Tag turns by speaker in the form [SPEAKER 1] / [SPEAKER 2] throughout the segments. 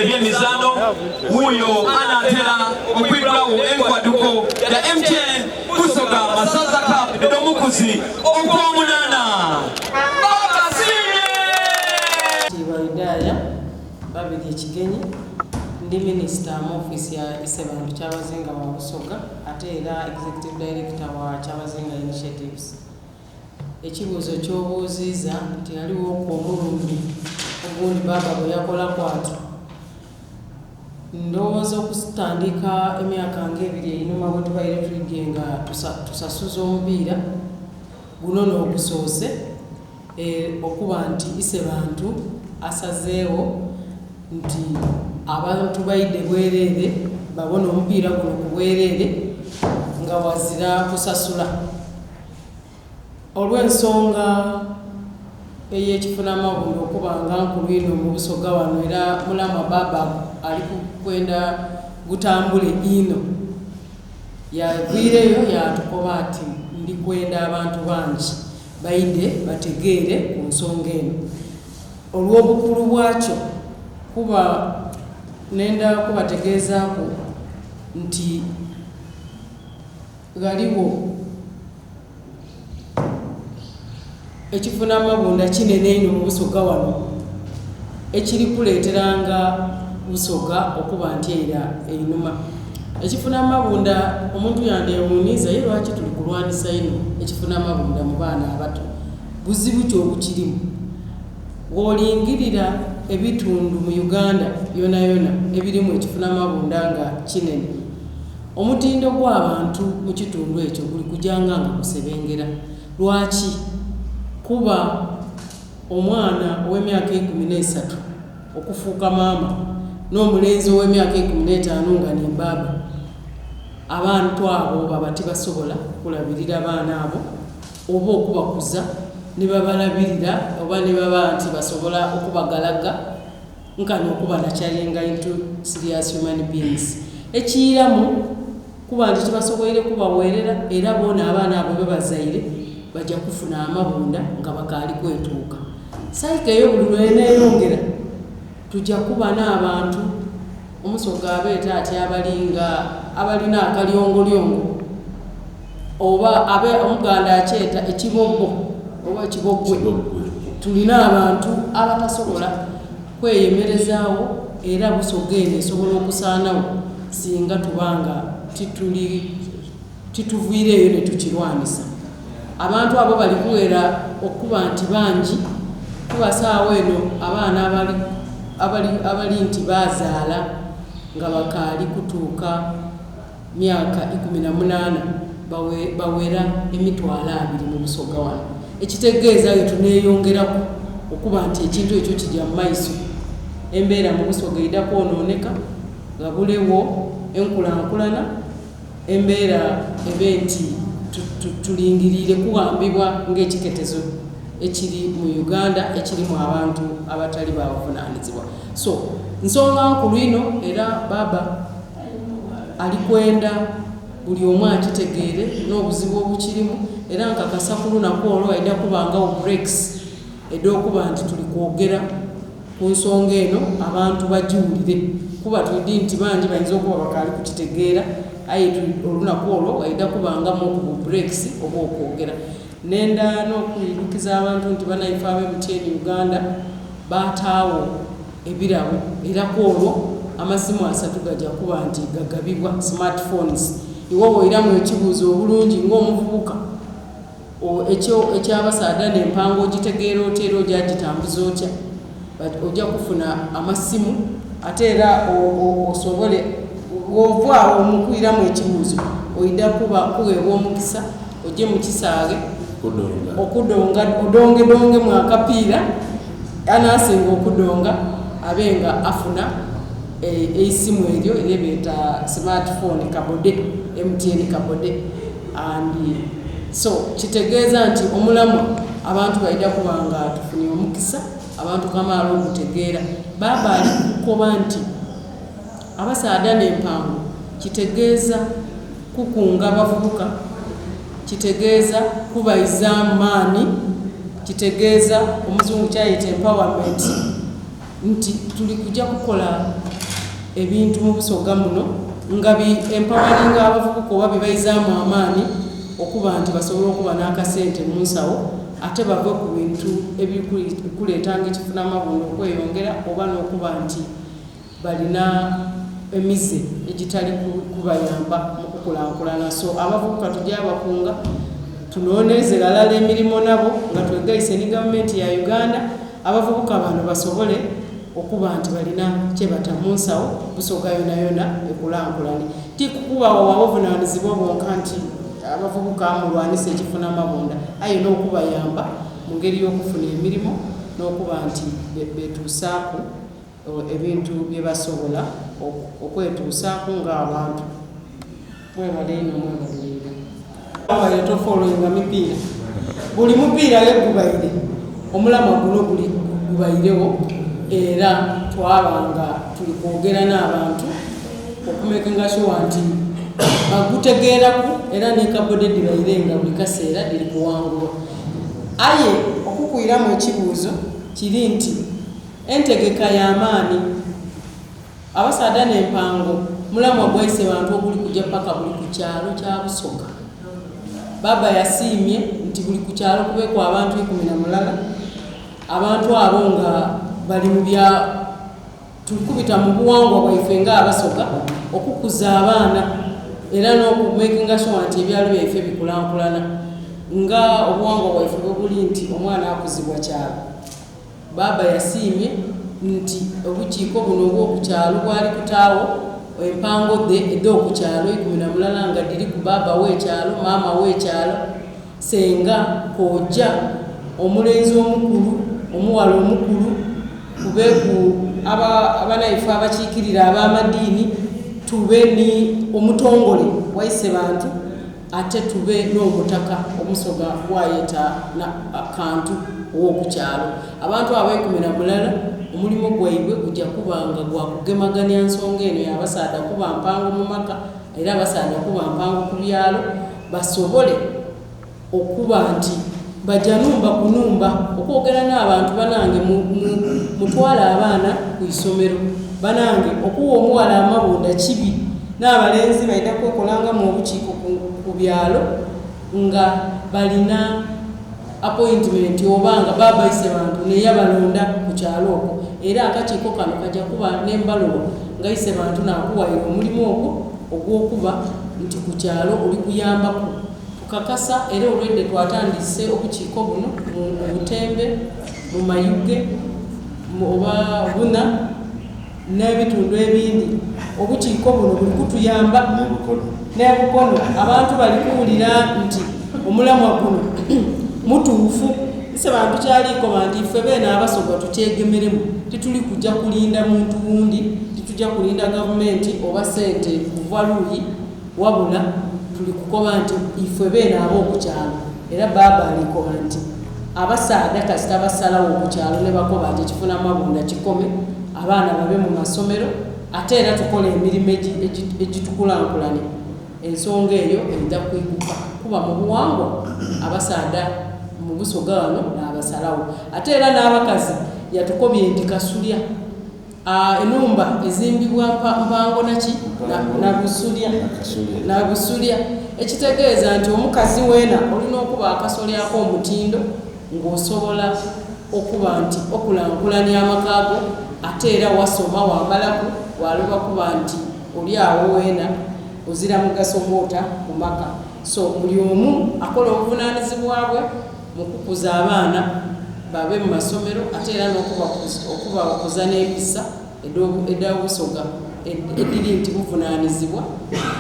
[SPEAKER 1] ebyemizano huyo anatera okwigulawo enkwaduko ya MTN Busoga Masaza Cup edomukuzi okwomunana
[SPEAKER 2] Tibaidaya babiri ekigenyi ndi minisita mu office ya Isebantu Kyabazinga wa Busoga ate era executive director wa Kyabazinga Initiatives. Ekibuuzo ky'obuuziza nti aliwo omulumbi ogundi baba bwe yakola kwatu. Ndowooza okutandika emyaka ng'ebiri einuma bwe tubaire tuliggye nga tusasuza omupiira guno n'ogusoose okuba nti Isebantu asazeewo nti abantu baidde bwereere babona omupiira guno ku bwereere nga wazira kusasula. Olw'ensonga ey'ekifunamabundo okuba nga nkulu ino mu Busoga wano era mulama baba ali kwenda gutambule ino yagwireyo yatukoba ati ndi kwenda abantu bangi baide bategeere ku nsonga eno. Olw'obukulu bwakyo kuba nenda kubategeezaako nti galiwo ekifunamabunda kinene ino mu Busoga wano ekiri kuleeteranga Busoga okuba nti era einuma. Ekifunamabunda omuntu yandeewuuniza ye lwaki tuli kulwanisa ino ekifunamabunda mu baana abato buzibu ki obukirimu. W'olingirira ebitundu mu Uganda yona yona ebirimu ekifunamabunda nga kinene, omutindo gw'abantu mu kitundu ekyo guli kujanga nga kusebengera. Lwaki? Kuba omwana ow'emyaka 13 okufuuka maama n'omulenzi ow'emyaka 15 nga ne baba, abantu abo baba tebasobola kulabirira baana abo oba okubakuza ne babalabirira oba ne baba nti basobola okubagalaga nkani okuba nakyalinga into serious human beings. Ekiyiramu kuba nti tebasoboire kubaweerera era boona abaana abo bebazaire bajja kufuna amabunda nga bakaali kwetuuka. Sayika ey'obuli lw'eneeyongera tujja kuba n'abantu Omusoga abeeta ati abalina akalyongolyongo oba Omuganda akyeta ekiboggo oba ekiboggwe. Tulina abantu abatasobola kweyemerezaawo era Busoga eno esobola okusaanawo singa tubanga tituviireeyo ne tukirwanisa. Abantu abo bali kuwera okuba nti bangi tubasaawo eno abaana abali nti bazaala nga bakaali kutuuka myaka 18 bawera emitwalo 20 mu Busoga wano. Ekitegeeza yo tuneeyongeraku okuba nti ekintu ekyo kijja mu maiso. Embeera mu Busoga edda kwonooneka gabulewo enkulankulana, embeera ebe nti tulingirire kuwambibwa ng'ekiketezo ekiri mu Uganda ekirimu abantu abatali babuvunaanyizibwa. So nsonga nkulu ino era baba ali kwenda buli omu akitegeere n'obuzibu obukirimu era nkakasa ku lunaku olwo ayina kubangawo breaks ed'okuba nti tuli kwogera ku nsonga eno abantu bagiwulire kuba tulidi nti bangi bayinza okuba bakaali kukitegeera aye olunaku olwo ayina kubangamu ku breaks oba okwogera. Nenda n'okuyirikiza abantu nti banaife ab'MTN Uganda baataawo ebirabo era ku olwo amasimu 3 gajja kuba nti gagabibwa smartphones. Iwe woiramu ekibuuzo obulungi ng'omuvubuka ekyabasaada n'empango ogitegeera otya era ojagitambuza otya, ojja kufuna amasimu ate era osobole wovaawo omukwiramu ekibuuzo oyida kuba kuweebwa omukisa ojje mu kisaawe okudonga odonge mu akapiira anaasinga okudonga abenga afuna eisimu eryo erebeeta smartphone kabode MTN kabode. And so kitegeeza nti omulamu abantu baida kubanga tufunye omukisa abantu kamaalo okutegeera baba ali kukoba nti abasaada n'empango kitegeeza kukunga abavubuka, kitegeeza kubayiza maani, kitegeeza omuzungu kyayita empowerment nti tuli kujja kukola ebintu mu Busoga muno nga empowering abavubuka oba bebayizaamu amaani okuba nti basobola okuba n'akasente mu nsawo ate bave ku bintu ebikuleetanga ekifunamabunda okweyongera oba n'okuba nti balina emize egitali kubayamba mu kukulankulana. So abavubuka tujja abakunga tunoonyereze alala emirimu nabo nga twegayise ne gavumenti ya Uganda abavubuka bano basobole okuba nti balina kyebata mu nsawo Busoga yona yona ekulankulane tikukubawa wabuvunaanyizibwa bwonka nti abavubuka mulwanisa ekifunamabunda aye n'okubayamba mu ngeri y'okufuna emirimu n'okuba nti betuusaaku ebintu bye basobola okwetuusaaku ng'abantu mwebaleino mwebaleino tofoloyinga mipiira buli mupiira yegubaire omulamwa guno gubairewo era twabanga tuli kwogera n'abantu okumekenga sure nti bagutegeeraku era nekabode dibaire nga buli kaseera diri kuwangulwa. Aye okukwiramu ekibuuzo kiri nti entegeka y'amaani abasaada n'empango mulamwa gwayise bantu oguli kujja paka buli ku kyalo kya Busoga. Baba yasiimye nti buli ku kyalo kubeeku abantu 10 abantu abo nga bali mu bya tukubita mu buwangwa bwaife nga Abasoga okukuza abaana era n'okumakinga sure nti ebyalo byaife bikulankulana nga obuwangwa bwaife bwebuli nti omwana akuzibwa kyalo. Baba yasiimye nti obukiiko buno obw'okukyalo bwali kutaawo empango ed'okukyalo 10 nga diri ku baba w'ekyalo maama w'ekyalo senga kojja omulenzi omukulu omuwala omukulu kubeku abanaife abakiikirira ab'amadiini tube ni omutongole waise bantu ate tube n'omutaka Omusoga gwayeta na akantu ow'okukyalo. Abantu aba-10 omulimu gwaibwe gujja kubanga gwa kugemaganya nsonga eno y'abasaada kuba mpango mu maka era abasaada kuba mpango ku byalo basobole okuba nti bajja numba kunumba okwogera n'abantu banange mutwala abaana ku isomero banange okuwa omuwala amabunda kibi n'abalenzi baida kwekolanga mu obukiiko ku byalo nga balina appointment obanga baba ise bantu neyabalonda ku kyalo okwo era akakiiko kano kajja kuba n'embalowa nga ise bantu nakuwaira omulimu ogwo ogw'okuba nti ku kyalo oli kuyambaku tukakasa era olwedde twatandise obukiiko buno mu Butembe mu Mayuge oba Buna n'ebitundu ebindi obukiiko buno buli kutuyamba n'ebukono abantu bali kuwulira nti omulamwa guno mutuufu ise bantu kyaliko banti ife beena Abasoga tukyegemeremu tituli kujja kulinda muntu wundi titujja kulinda gavumenti oba sente kuva luuyi wabula tuli kukoba nti ife beena ab'okukyalo era baba alikoba nti abasaada kasita basalawo okukyalo ne bakoba nti ekifunamabunda kikome abaana babe mu masomero ate era tukola emirimu egitukulankulane ensonga eyo ejja kwiguka kuba mu buwangwa abasaada mu Busoga wano n'abasalawo ate era n'abakazi yatukobye nti kasulya enumba ezimbibwa mpango na busulya ekitegeeza nti omukazi weena olina okuba akasolyako omutindo ng'osobola okuba nti okulankulanya amakaago ate era wasoma wambalaku waloba kuba nti oli awo weena ozira mugaso moota mu maka. So buli omu akola obuvunaanyizibwa bwe mu kukuza abaana babe mu masomero ate era n'okuba okuza n'empisa ed'Obusoga ediri nti buvunaanyizibwa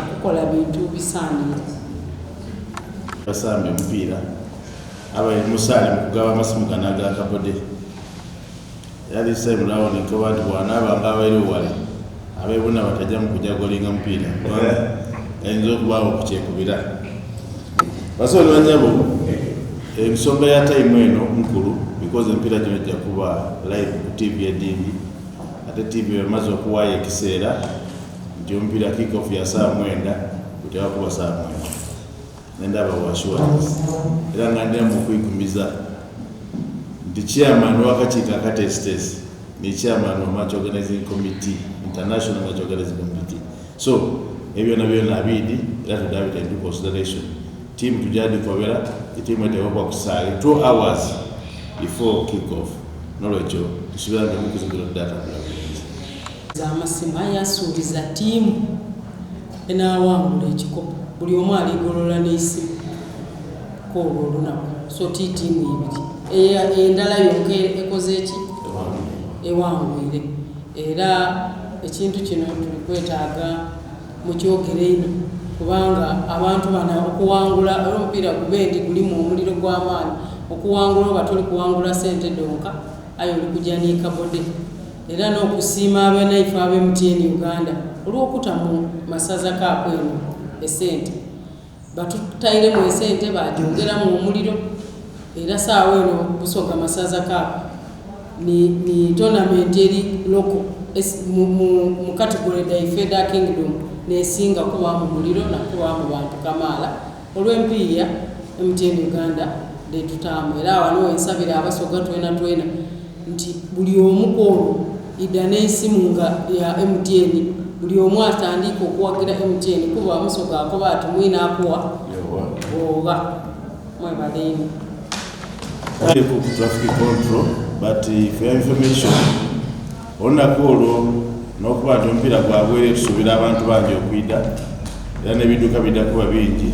[SPEAKER 2] okukola bintu bisaanire.
[SPEAKER 3] Basamba omupiira abaye musaali mu kugaba amasimu gano agakabode yali sebulawo nekoba nti bw'anaabanga abaire wala abeebuna batajja mu kujagolinga mupiira ayinza okubaawo okukyekubira basooli banyabo ensonga ya time eno nkulu because empiira gino ejja kuba live ku TV edindi ate TV emaze okuwaayo ekiseera nti omupiira kick-off ya saa 9 gutera kuba saa 9 nendaba wassurance era nga ndina mu kwikumiza nti chairman w'akakiiko akatesitesi ni chairman wa match organizing committee international majogereza community. So ebyo nabyo nabidi era tudabita into consideration. Team tujadi kwabera team etewakwa kusale 2 hours before kick off. Nolwecho tusibira mu kuzungula data
[SPEAKER 2] za masima yasuubiza team enawangula ekikopo buli omu aligolola n'esimu olunako so tiimu ibiri endala yonka ekoze eki ewangwire era ekintu kino tulikwetaaga mukyogere ino kubanga abantu bana okuwangula omupiira gubendi gulimu omuliro gw'amaanyi okuwangula oba tuli kuwangula sente donka ayo olikujanika bode era n'okusiima abenaife ab'MTN Uganda olw'okuta mu masaza kaapo eno esente batutairemu esente bagyongeramu omuliro era saawa eno Busoga masaza kaapo ni tournament eri loko mu category daife da Kingdom nesinga kuba mu muliro na kuba mu bantu kamaala olw'empiira MTN Uganda de tutamu era wano ensabira Abasoga twena nti buli omukolo idane esimu nga ya MTN buli omu atandika okuwagira MTN kuba Amusoga akoba ati mwina akuwa oba mwebaleni
[SPEAKER 3] traffic control but for information onakolo nokuba nti omupiira gwabwere tusuubira abantu bangi okwida era n'ebiduuka biddakuba bingi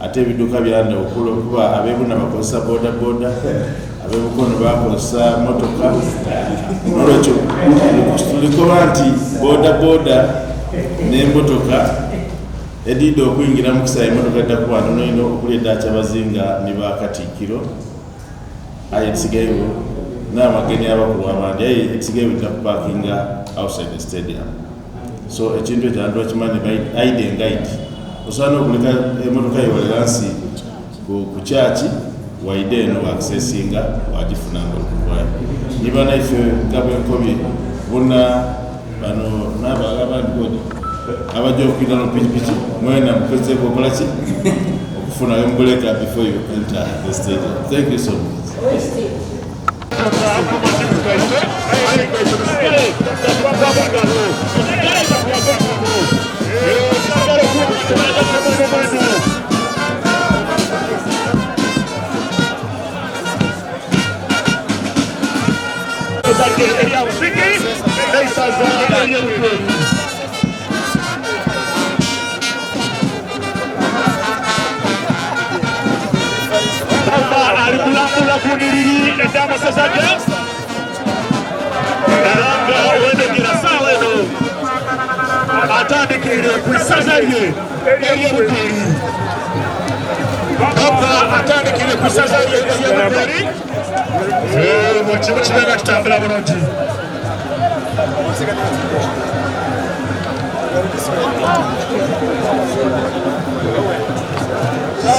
[SPEAKER 3] ate ebiduuka byanda okula okuba abebuna bakozesa bodaboda abebukono bakozesa motoka nolwekyo tulikoba nti bodaboda n'emotoka edidde okuyingira mu kisaawe emotoka eddakuba ntono okuli eddaaki abazinga ne bakatikkiro aye ekisigaiwo n'amagenyi abakulu abandi aye ekisigaiwo edda kupakinga outside the stadium. So ekintu ekyantu bakimanyi aide engaiti osobola okuleka emotoka yewalera nsi ku kyaki waide eno wakisesinga wagifunanga olukuvayo niba naife nga bwenkobye bonna bano n'abandi bodi abajja okwira no pikipiki mwena mukozeeko okola ki okufuna embuleka before you enter the stadium. Thank you so much.
[SPEAKER 4] atandikire kwisazaye ery'obugeri papa atandikire kwisazaye ery'obugeri mukimu kibeera kitambula bulungi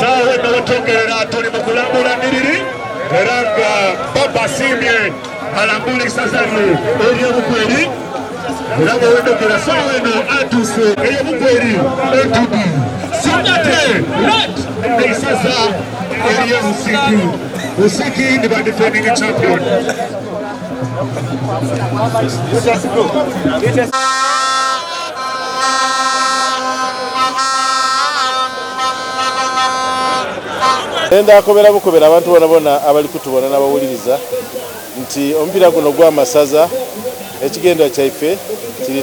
[SPEAKER 4] saawa eno wetongerera tuli mu kulambula nnyiriri era nga papa asiimye alambula isazaye ery'obugeri era bwewendogera saawa eno atuuse ey'obugeri etubi sindate red neisaza ery'obusiki busiki ndi ba defending champion
[SPEAKER 3] enda akobera bukobera abantu bona abali kutubona n'abawuliriza nti omupiira guno gw'amasaza ekigendo kyaife